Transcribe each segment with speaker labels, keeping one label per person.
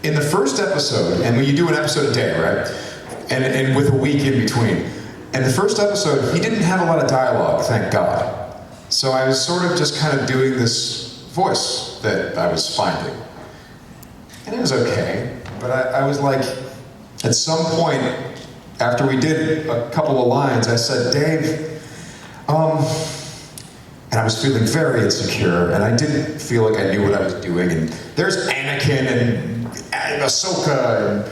Speaker 1: In the first episode, and when you do an episode a day, right? And with a week in between. And the first episode, he didn't have a lot of dialogue, thank God. So I was sort of just kind of doing this voice that I was finding. And it was okay, but I was like, at some point, after we did a couple of lines, I said, Dave, and I was feeling very insecure, and I didn't feel like I knew what I was doing, and there's Anakin, and Ahsoka,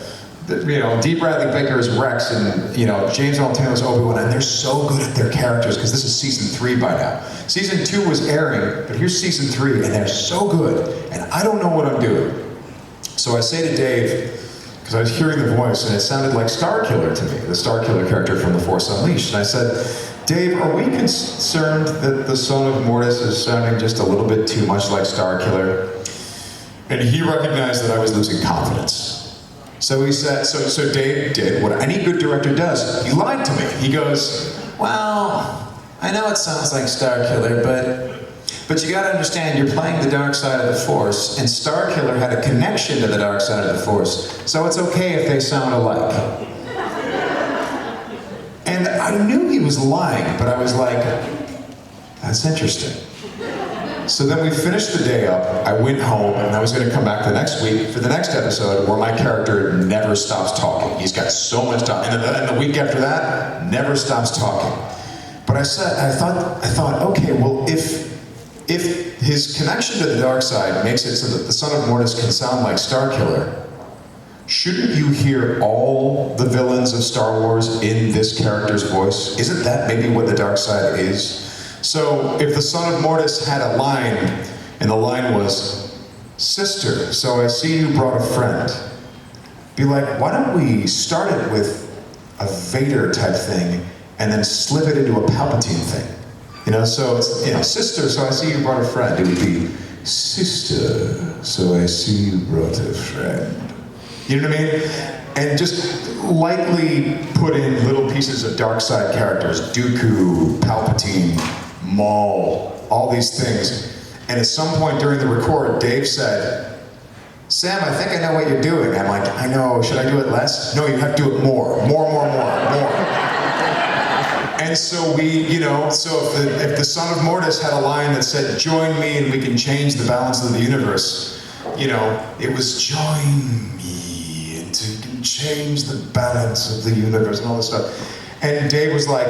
Speaker 1: and D. Bradley Baker is Rex, and James Earl Taylor's Obi-Wan, and they're so good at their characters, because this is season 3 by now. Season 2 was airing, but here's season 3, and they're so good, and I don't know what I'm doing. So I say to Dave, because I was hearing the voice, and it sounded like Starkiller to me, the Starkiller character from The Force Unleashed, and I said, Dave, are we concerned that the Son of Mortis is sounding just a little bit too much like Starkiller? And he recognized that I was losing confidence. So he said, so Dave did what any good director does. He lied to me. He goes, well, I know it sounds like Starkiller, but you gotta understand, you're playing the dark side of the Force, and Starkiller had a connection to the dark side of the Force, so it's okay if they sound alike. And I knew he was lying, but I was like, that's interesting. So then we finished the day up, I went home, and I was gonna come back the next week for the next episode where my character never stops talking. He's got so much talk, and the week after that, never stops talking. But I thought, okay, well, if his connection to the dark side makes it so that the Son of Mortis can sound like Starkiller, shouldn't you hear all the villains of Star Wars in this character's voice? Isn't that maybe what the dark side is? So if the Son of Mortis had a line, and the line was, sister, so I see you brought a friend. Be like, why don't we start it with a Vader type thing, and then slip it into a Palpatine thing? So it's, sister, so I see you brought a friend. It would be, sister, so I see you brought a friend. You know what I mean? And just lightly put in little pieces of dark side characters, Dooku, Palpatine, Maul, all these things. And at some point during the record, Dave said, Sam, I think I know what you're doing. I'm like, I know, should I do it less? No, you have to do it more. And so if the Son of Mortis had a line that said, join me and we can change the balance of the universe, it was join me and you can change the balance of the universe and all this stuff. And Dave was like,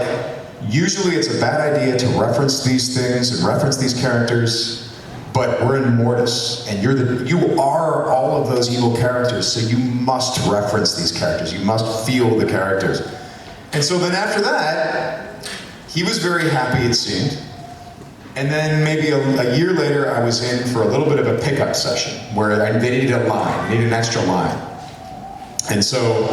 Speaker 1: usually it's a bad idea to reference these things and reference these characters, but we're in Mortis, and you are all of those evil characters, so you must reference these characters. You must feel the characters. And so then after that, he was very happy, it seemed. And then maybe a year later, I was in for a little bit of a pickup session where they needed a line, needed an extra line. And so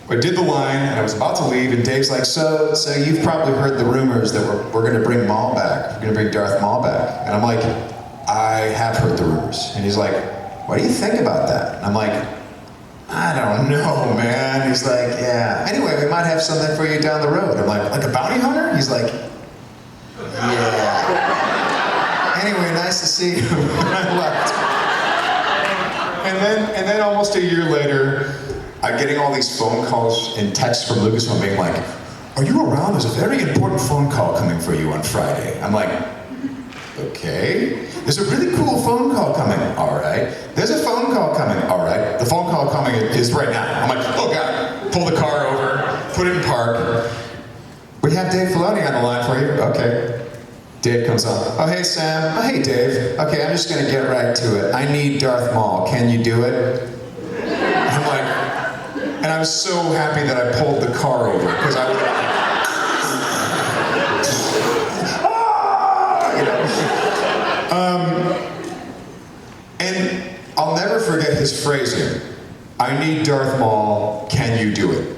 Speaker 1: I did the line, and I was about to leave, and Dave's like, so you've probably heard the rumors that we're gonna bring Maul back. We're gonna bring Darth Maul back. And I'm like, I have heard the rumors. And he's like, what do you think about that? And I'm like, I don't know, man. He's like, yeah. Anyway, we might have something for you down the road. I'm like a bounty hunter? He's like, yeah. Anyway, nice to see you. I left. And then almost a year later, I'm getting all these phone calls and texts from Lucasfilm being like, are you around? There's a very important phone call coming for you on Friday. I'm like, okay. There's a really cool phone call coming. All right. There's a phone call coming. All right. The phone call coming is right now. I'm like, oh God. Pull the car over, put it in park. We have Dave Filoni on the line for you. Okay. Dave comes on. Oh, hey, Sam. Oh, hey, Dave. Okay, I'm just going to get right to it. I need Darth Maul. Can you do it? I'm like, and I was so happy that I pulled the car over, because I would have and I'll never forget his phrasing. I need Darth Maul, can you do it?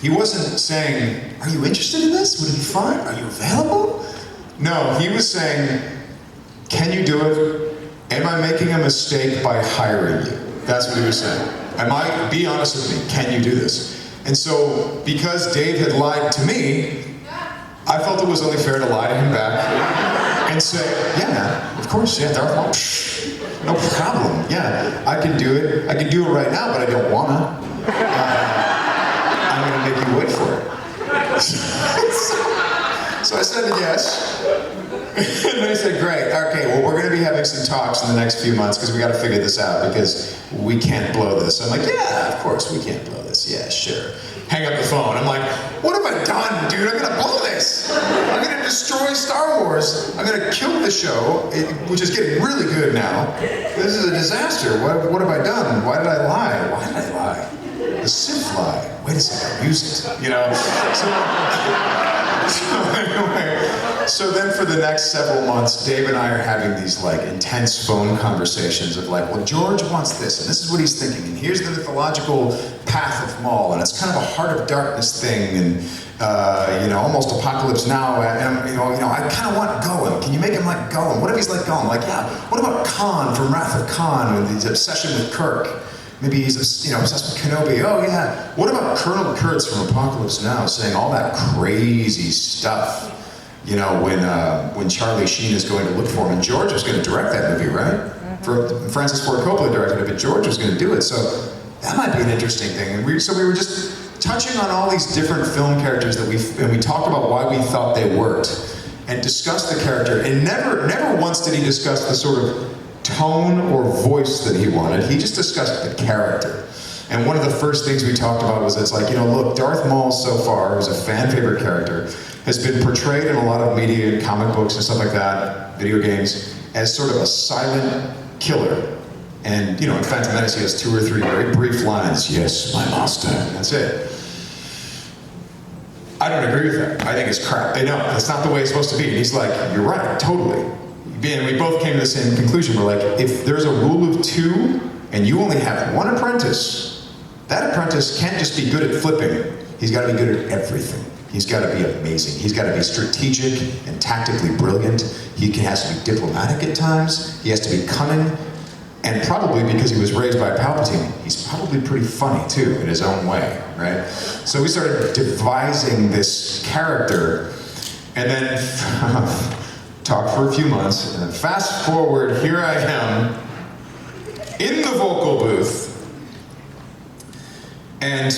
Speaker 1: He wasn't saying, are you interested in this? Would it be fun? Are you available? No, he was saying, can you do it? Am I making a mistake by hiring you? That's what he was saying. Be honest with me, can you do this? And so, because Dave had lied to me, I felt it was only fair to lie to him back and say, yeah, man, of course, yeah, Darth Maul. No problem. Yeah, I can do it. I can do it right now, but I don't wanna. I'm gonna make you wait for it. So I said yes. And they said, great, okay, well, we're going to be having some talks in the next few months because we got to figure this out because we can't blow this. I'm like, yeah, of course we can't blow this. Yeah, sure. Hang up the phone. I'm like, what have I done, dude? I'm going to blow this. I'm going to destroy Star Wars. I'm going to kill the show, which is getting really good now. This is a disaster. What have I done? Why did I lie? Why did I lie? The Sith lie. Wait a second, I used it, you know? So then for the next several months, Dave and I are having these like intense phone conversations of like, well, George wants this, and this is what he's thinking, and here's the mythological path of Maul, and it's kind of a heart of darkness thing, and you know, almost apocalypse now, and you know, I kind of want Gollum. Can you make him like Gollum? What if he's like Gollum? Like, yeah. What about Khan from Wrath of Khan with his obsession with Kirk? Maybe he's, you know, obsessed with Kenobi. Oh yeah. What about Colonel Kurtz from Apocalypse Now saying all that crazy stuff? You know, when Charlie Sheen is going to look for him, and George was going to direct that movie, right? Mm-hmm. Francis Ford Coppola directed it, but George was going to do it. So that might be an interesting thing. And we were just touching on all these different film characters that we talked about why we thought they worked, and discussed the character. And never once did he discuss the sort of tone or voice that he wanted. He just discussed the character. And one of the first things we talked about was it's like, you know, look, Darth Maul so far, who's a fan favorite character, has been portrayed in a lot of media and comic books and stuff like that, video games, as sort of a silent killer. And, you know, in Phantom Menace, he has 2 or 3 very brief lines. Yes, my master. And that's it. I don't agree with that. I think it's crap. I know, that's not the way it's supposed to be. And he's like, you're right, totally. And we both came to the same conclusion. We're like, if there's a rule of 2 and you only have 1 apprentice, that apprentice can't just be good at flipping. He's got to be good at everything. He's got to be amazing. He's got to be strategic and tactically brilliant. He has to be diplomatic at times. He has to be cunning. And probably because he was raised by Palpatine, he's probably pretty funny too, in his own way, right? So we started devising this character, and then talked for a few months, and then fast forward, here I am, in the vocal booth, and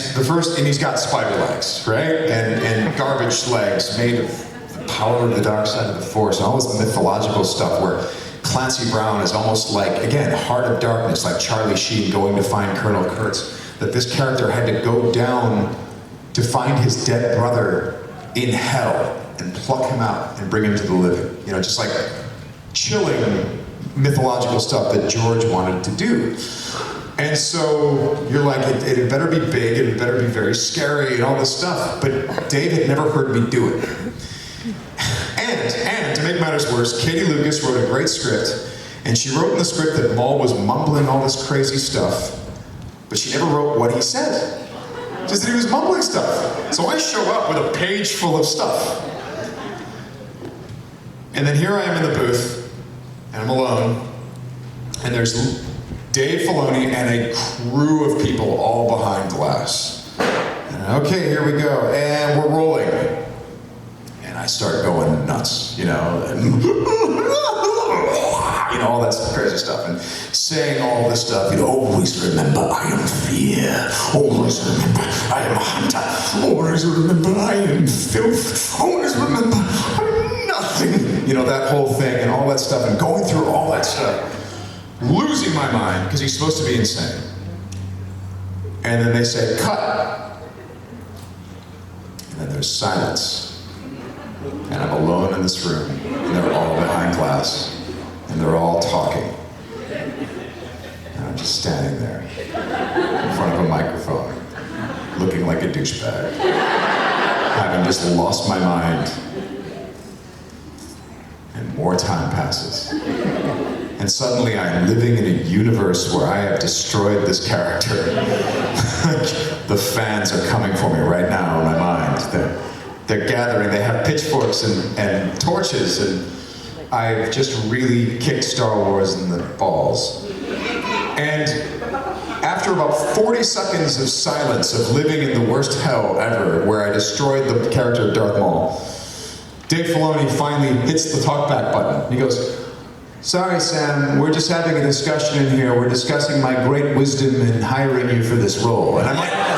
Speaker 1: he's got spider legs, right? And garbage legs made of the power of the dark side of the Force, and all this mythological stuff where Clancy Brown is almost like, again, heart of darkness, like Charlie Sheen going to find Colonel Kurtz, that this character had to go down to find his dead brother in hell and pluck him out and bring him to the living. You know, just like chilling mythological stuff that George wanted to do. And so you're like, it better be big, it better be very scary and all this stuff, but Dave had never heard me do it. And to make matters worse, Katie Lucas wrote a great script, and she wrote in the script that Maul was mumbling all this crazy stuff, but she never wrote what he said. Just that he was mumbling stuff. So I show up with a page full of stuff. And then here I am in the booth, and I'm alone, and there's Dave Filoni and a crew of people all behind glass. And okay, here we go, and we're rolling. And I start going nuts, you know, and you know, all that crazy stuff, and saying all this stuff, you know, always remember I am fear, always remember I am a hunter, always remember I am filth, always remember I'm nothing, you know, that whole thing, and all that stuff, and going through all that stuff, losing my mind, because he's supposed to be insane. And then they say, cut. And then there's silence. And I'm alone in this room, and they're all behind glass, and they're all talking. And I'm just standing there, in front of a microphone, looking like a douchebag, having just lost my mind. And more time passes. And suddenly I'm living in a universe where I have destroyed this character. The fans are coming for me right now in my mind. They're gathering, they have pitchforks and torches, and I've just really kicked Star Wars in the balls. And after about 40 seconds of silence of living in the worst hell ever, where I destroyed the character of Darth Maul, Dave Filoni finally hits the talkback button. He goes, sorry, Sam, we're just having a discussion in here. We're discussing my great wisdom in hiring you for this role. And I'm like,